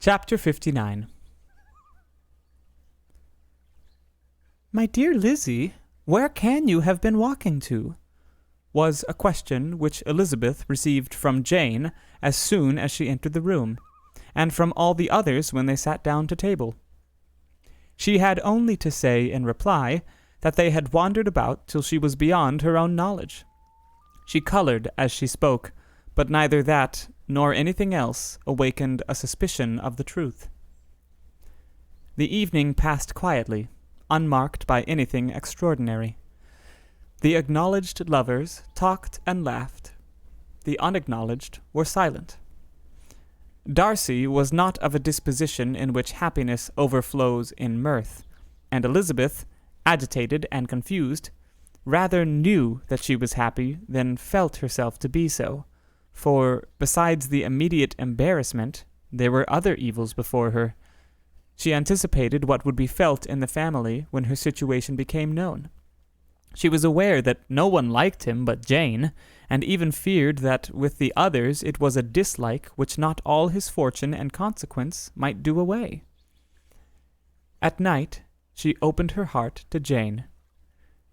Chapter 59. "My dear Lizzie, where can you have been walking to?" was a question which Elizabeth received from Jane as soon as she entered the room, and from all the others when they sat down to table. She had only to say in reply that they had wandered about till she was beyond her own knowledge. She colored as she spoke, but neither that nor anything else awakened a suspicion of the truth. The evening passed quietly, unmarked by anything extraordinary. The acknowledged lovers talked and laughed. The unacknowledged were silent. Darcy was not of a disposition in which happiness overflows in mirth, and Elizabeth, agitated and confused, rather knew that she was happy than felt herself to be so, for, besides the immediate embarrassment, there were other evils before her. She anticipated what would be felt in the family when her situation became known. She was aware that no one liked him but Jane, and even feared that with the others it was a dislike which not all his fortune and consequence might do away. At night she opened her heart to Jane.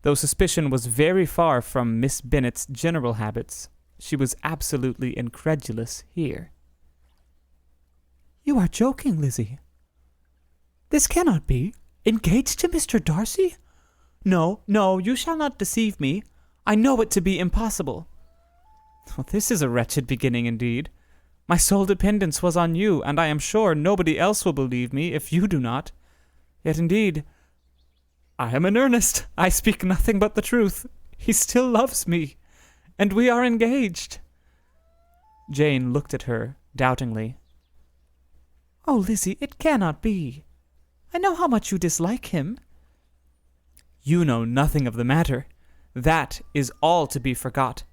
Though suspicion was very far from Miss Bennet's general habits, she was absolutely incredulous here. "You are joking, Lizzie. This cannot be. Engaged to Mr. Darcy? No, you shall not deceive me. I know it to be impossible." "Well, this is a wretched beginning indeed. My sole dependence was on you, and I am sure nobody else will believe me if you do not. Yet indeed, I am in earnest. I speak nothing but the truth. He still loves me, and we are engaged." Jane looked at her doubtingly. "Oh, Lizzie, it cannot be. I know how much you dislike him." "You know nothing of the matter. That is all to be forgot.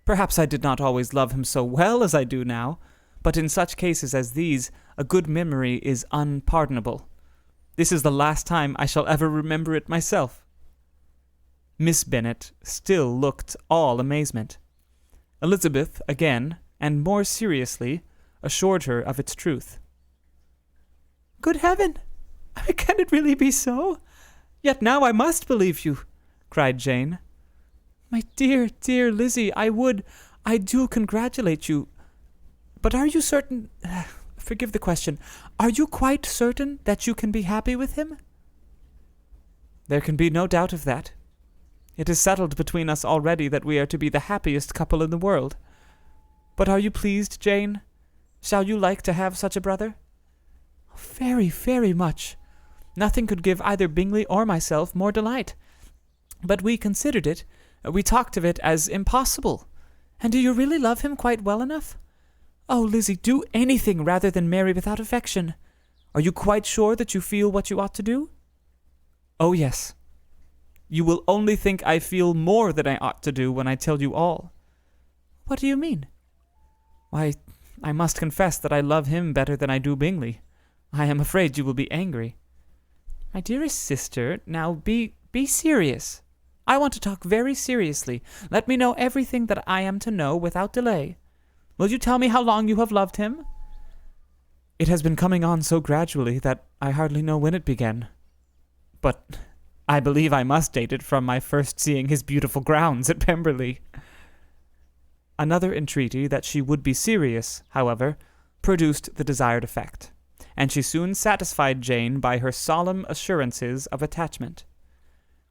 Perhaps I did not always love him so well as I do now, but in such cases as these, a good memory is unpardonable. This is the last time I shall ever remember it myself." Miss Bennet still looked all amazement. Elizabeth again, and more seriously, assured her of its truth. "Good heaven! Can it really be so? Yet now I must believe you," cried Jane. "My dear, dear Lizzie, I do congratulate you. But are you certain, forgive the question, are you quite certain that you can be happy with him?" "There can be no doubt of that. It is settled between us already that we are to be the happiest couple in the world. But are you pleased, Jane? Shall you like to have such a brother?" "Very, very much. Nothing could give either Bingley or myself more delight. But we considered it, we talked of it as impossible. And do you really love him quite well enough? Oh, Lizzie, do anything rather than marry without affection. Are you quite sure that you feel what you ought to do?" "Oh, yes. You will only think I feel more than I ought to do when I tell you all." "What do you mean?" "Why, I must confess that I love him better than I do Bingley. I am afraid you will be angry." "My dearest sister, now be serious. I want to talk very seriously. Let me know everything that I am to know without delay. Will you tell me how long you have loved him?" "It has been coming on so gradually that I hardly know when it began. But I believe I must date it from my first seeing his beautiful grounds at Pemberley." Another entreaty that she would be serious, however, produced the desired effect, and she soon satisfied Jane by her solemn assurances of attachment.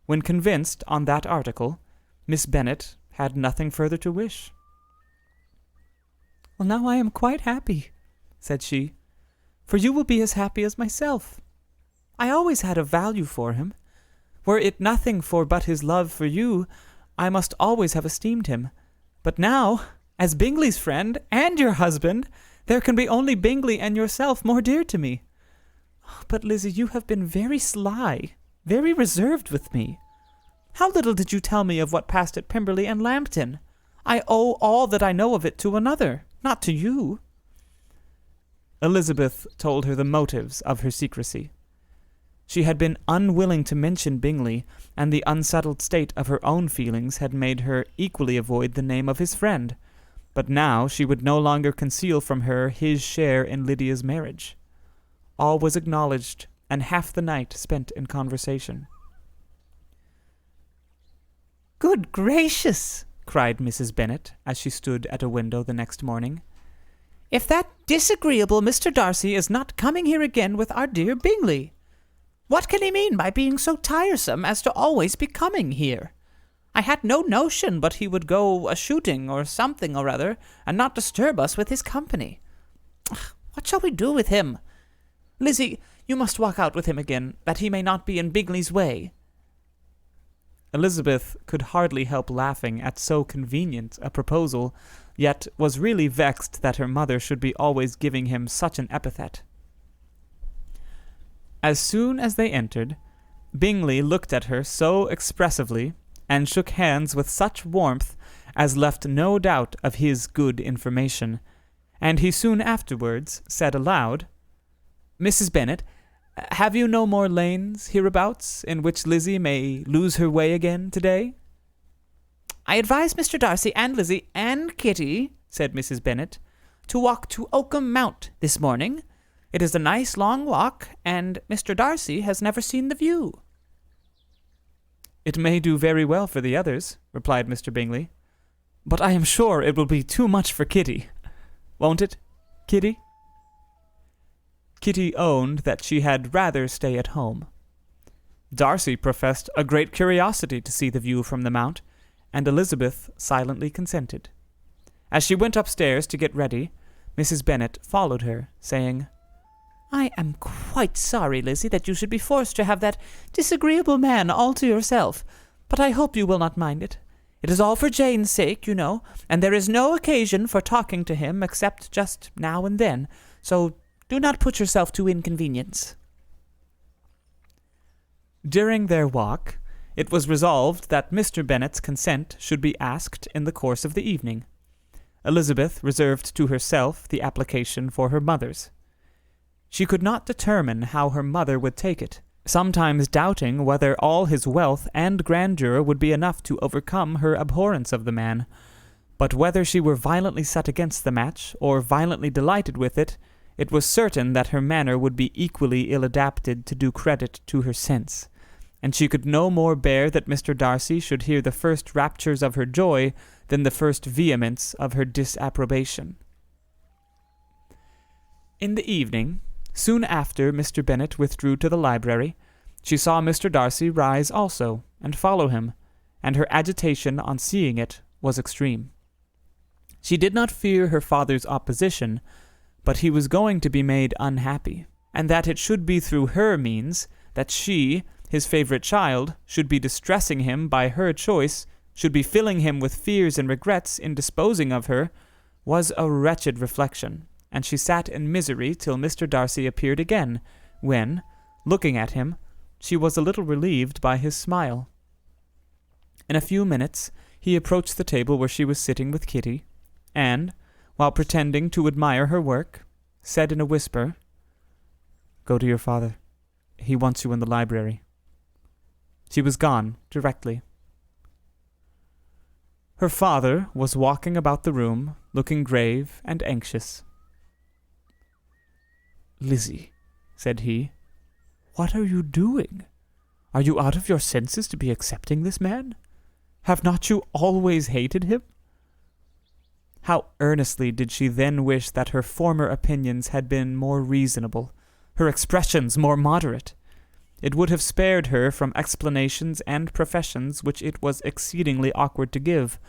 When convinced on that article, Miss Bennet had nothing further to wish. "Well, now I am quite happy," said she, "for you will be as happy as myself. I always had a value for him. Were it nothing for but his love for you, I must always have esteemed him. But now, as Bingley's friend and your husband, there can be only Bingley and yourself more dear to me. But, Lizzie, you have been very sly, very reserved with me. How little did you tell me of what passed at Pemberley and Lambton? I owe all that I know of it to another, not to you." Elizabeth told her the motives of her secrecy. She had been unwilling to mention Bingley, and the unsettled state of her own feelings had made her equally avoid the name of his friend, but now she would no longer conceal from her his share in Lydia's marriage. all was acknowledged, and half the night spent in conversation. "Good gracious!" cried Mrs. Bennet, as she stood at a window the next morning. "If that disagreeable Mr. Darcy is not coming here again with our dear Bingley! What can he mean by being so tiresome as to always be coming here? I had no notion but he would go a-shooting or something or other, and not disturb us with his company. What shall we do with him? Lizzie, you must walk out with him again, that he may not be in Bingley's way." Elizabeth could hardly help laughing at so convenient a proposal, yet was really vexed that her mother should be always giving him such an epithet. As soon as they entered, Bingley looked at her so expressively, and shook hands with such warmth as left no doubt of his good information, and he soon afterwards said aloud, "Mrs. Bennet, have you no more lanes hereabouts in which Lizzie may lose her way again today?" "I advise Mr. Darcy and Lizzie and Kitty," said Mrs. Bennet, "to walk to Oakham Mount this morning. It is a nice long walk, and Mr. Darcy has never seen the view." "It may do very well for the others," replied Mr. Bingley, "but I am sure it will be too much for Kitty. Won't it, Kitty?" Kitty owned that she had rather stay at home. Darcy professed a great curiosity to see the view from the mount, and Elizabeth silently consented. As she went upstairs to get ready, Mrs. Bennet followed her, saying, "I am quite sorry, Lizzie, that you should be forced to have that disagreeable man all to yourself, but I hope you will not mind it. It is all for Jane's sake, you know, and there is no occasion for talking to him except just now and then, so do not put yourself to inconvenience." During their walk, it was resolved that Mr. Bennet's consent should be asked in the course of the evening. Elizabeth reserved to herself the application for her mother's. She could not determine how her mother would take it, sometimes doubting whether all his wealth and grandeur would be enough to overcome her abhorrence of the man. But whether she were violently set against the match, or violently delighted with it, it was certain that her manner would be equally ill-adapted to do credit to her sense, and she could no more bear that Mr. Darcy should hear the first raptures of her joy than the first vehemence of her disapprobation. In the evening, soon after Mr. Bennet withdrew to the library, she saw Mr. Darcy rise also, and follow him, and her agitation on seeing it was extreme. She did not fear her father's opposition, but he was going to be made unhappy, and that it should be through her means that she, his favorite child, should be distressing him by her choice, should be filling him with fears and regrets in disposing of her, was a wretched reflection, and she sat in misery till Mr. Darcy appeared again, when, looking at him, she was a little relieved by his smile. In a few minutes he approached the table where she was sitting with Kitty, and, while pretending to admire her work, said in a whisper, "Go to your father. He wants you in the library." She was gone directly. Her father was walking about the room, looking grave and anxious. "Lizzie," said he, "what are you doing? Are you out of your senses to be accepting this man? Have not you always hated him?" How earnestly did she then wish that her former opinions had been more reasonable, her expressions more moderate. It would have spared her from explanations and professions which it was exceedingly awkward to give,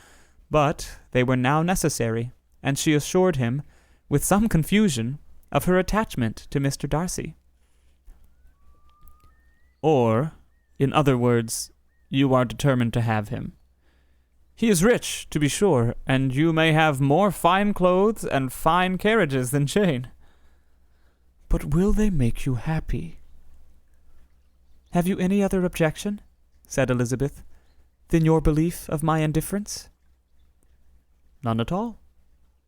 but they were now necessary, and she assured him, with some confusion, of her attachment to Mr. Darcy. "Or, in other words, you are determined to have him. He is rich, to be sure, and you may have more fine clothes and fine carriages than Jane. But will they make you happy?" "Have you any other objection," said Elizabeth, "than your belief of my indifference?" "None at all.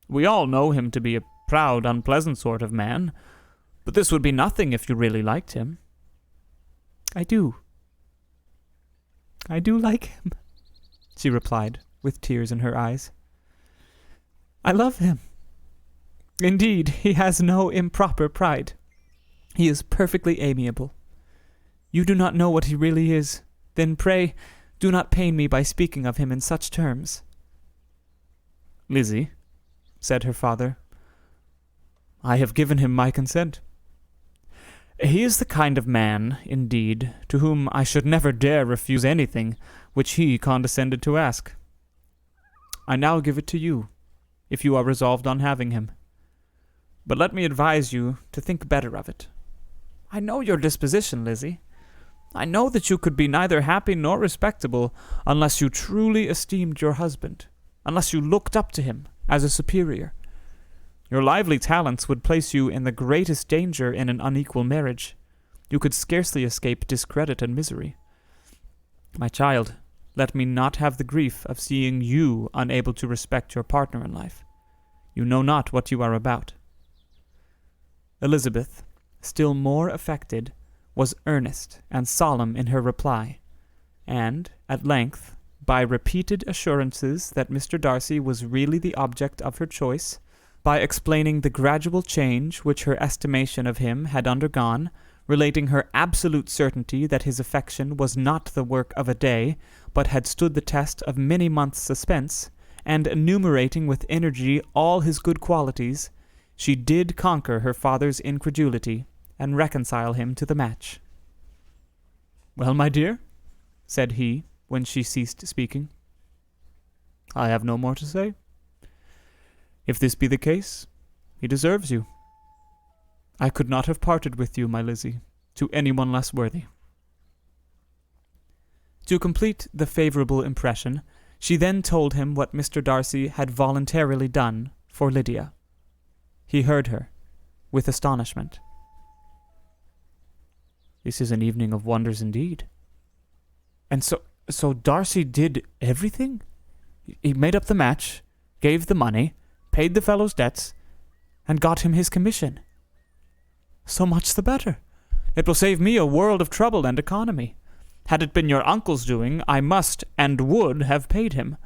We all know him to be a proud, unpleasant sort of man, but this would be nothing if you really liked him." I do like him," she replied, with tears in her eyes. "I love him. Indeed, he has no improper pride. He is perfectly amiable. You do not know what he really is. Then pray, do not pain me by speaking of him in such terms." "Lizzie," said her father, "I have given him my consent. He is the kind of man, indeed, to whom I should never dare refuse anything which he condescended to ask. I now give it to you, if you are resolved on having him. But let me advise you to think better of it. I know your disposition, Lizzie. I know that you could be neither happy nor respectable unless you truly esteemed your husband, unless you looked up to him as a superior. Your lively talents would place you in the greatest danger in an unequal marriage. You could scarcely escape discredit and misery. My child, let me not have the grief of seeing you unable to respect your partner in life. You know not what you are about." Elizabeth, still more affected, was earnest and solemn in her reply, and, at length, by repeated assurances that Mr. Darcy was really the object of her choice, by explaining the gradual change which her estimation of him had undergone, relating her absolute certainty that his affection was not the work of a day, but had stood the test of many months' suspense, and enumerating with energy all his good qualities, she did conquer her father's incredulity, and reconcile him to the match. "Well, my dear," said he, when she ceased speaking, "I have no more to say. If this be the case, he deserves you. I could not have parted with you, my Lizzie, to anyone less worthy." To complete the favorable impression, she then told him what Mr. Darcy had voluntarily done for Lydia. He heard her, with astonishment. "This is an evening of wonders indeed. And so Darcy did everything? He made up the match, gave the money, paid the fellow's debts, and got him his commission. So much the better. It will save me a world of trouble and economy. Had it been your uncle's doing, I must and would have paid him.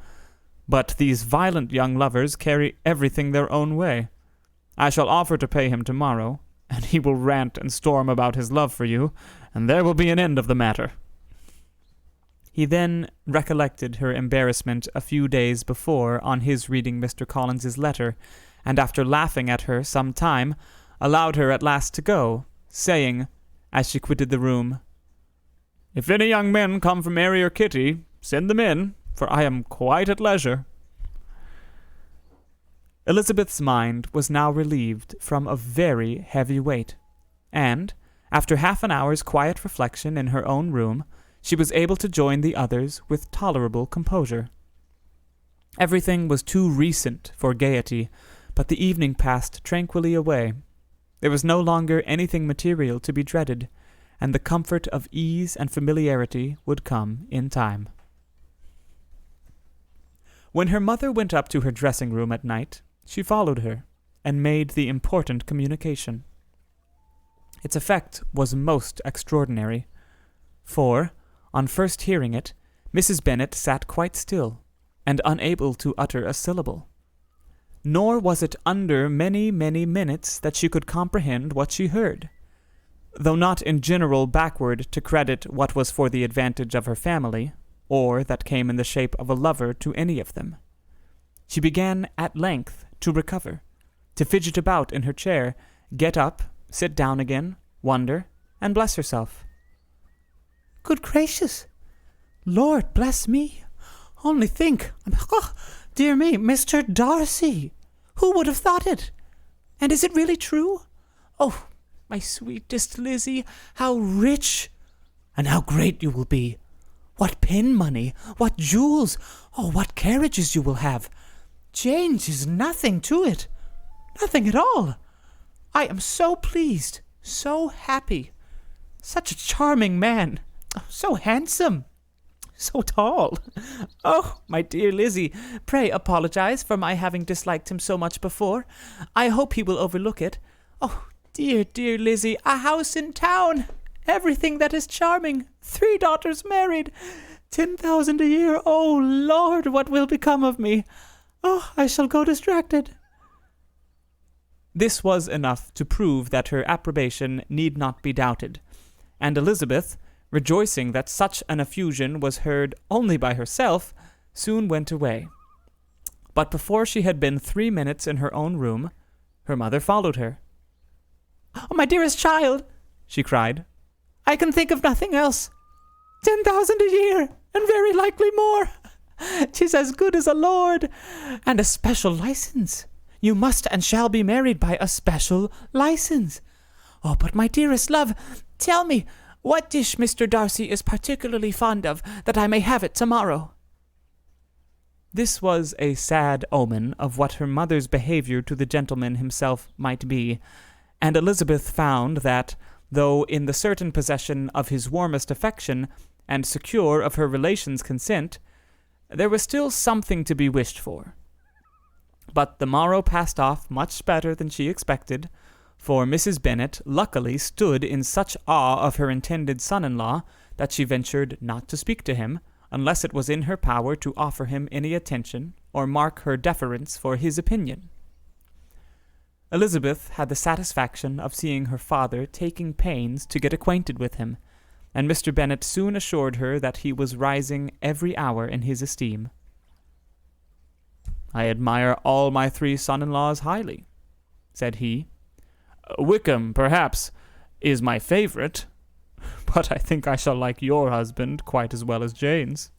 But these violent young lovers carry everything their own way. I shall offer to pay him tomorrow, and he will rant and storm about his love for you, and there will be an end of the matter." He then recollected her embarrassment a few days before on his reading Mr. Collins's letter, and after laughing at her some time, allowed her at last to go, saying, as she quitted the room, "If any young men come for Mary or Kitty, send them in, for I am quite at leisure." Elizabeth's mind was now relieved from a very heavy weight, and, after half an hour's quiet reflection in her own room, she was able to join the others with tolerable composure. Everything was too recent for gaiety, but the evening passed tranquilly away. There was no longer anything material to be dreaded, and the comfort of ease and familiarity would come in time. When her mother went up to her dressing-room at night, she followed her, and made the important communication. Its effect was most extraordinary, for, on first hearing it, Mrs. Bennet sat quite still, and unable to utter a syllable. Nor was it under many, many minutes that she could comprehend what she heard, though not in general backward to credit what was for the advantage of her family, or that came in the shape of a lover to any of them. She began at length to recover, to fidget about in her chair, get up, sit down again, wonder, and bless herself. "Good gracious! Lord bless me! Only think! Oh, dear me, Mr. Darcy! Who would have thought it? And is it really true? Oh, my sweetest Lizzie, how rich and how great you will be! What pin money! What jewels! Oh, what carriages you will have! Change is nothing to it. Nothing at all. I am so pleased, so happy. Such a charming man, so handsome, so tall. Oh, my dear Lizzie, pray apologize for my having disliked him so much before. I hope he will overlook it. Oh, dear, dear Lizzie, a house in town, everything that is charming, 3 daughters married, 10,000 a year. Oh, Lord, what will become of me? Oh, I shall go distracted." This was enough to prove that her approbation need not be doubted, and Elizabeth, rejoicing that such an effusion was heard only by herself, soon went away. But before she had been 3 minutes in her own room, her mother followed her. "Oh, my dearest child," she cried, "I can think of nothing else. 10,000 a year, and very likely more. 'Tis as good as a lord, and a special license. You must and shall be married by a special license. Oh, but my dearest love, tell me what dish Mr. Darcy is particularly fond of, that I may have it tomorrow." This was a sad omen of what her mother's behavior to the gentleman himself might be, and Elizabeth found that, though in the certain possession of his warmest affection, and secure of her relations' consent, there was still something to be wished for. But the morrow passed off much better than she expected, for Mrs. Bennet luckily stood in such awe of her intended son-in-law that she ventured not to speak to him, unless it was in her power to offer him any attention or mark her deference for his opinion. Elizabeth had the satisfaction of seeing her father taking pains to get acquainted with him, and Mr. Bennet soon assured her that he was rising every hour in his esteem. "I admire all my 3 son-in-laws highly," said he. "Wickham, perhaps, is my favorite, but I think I shall like your husband quite as well as Jane's."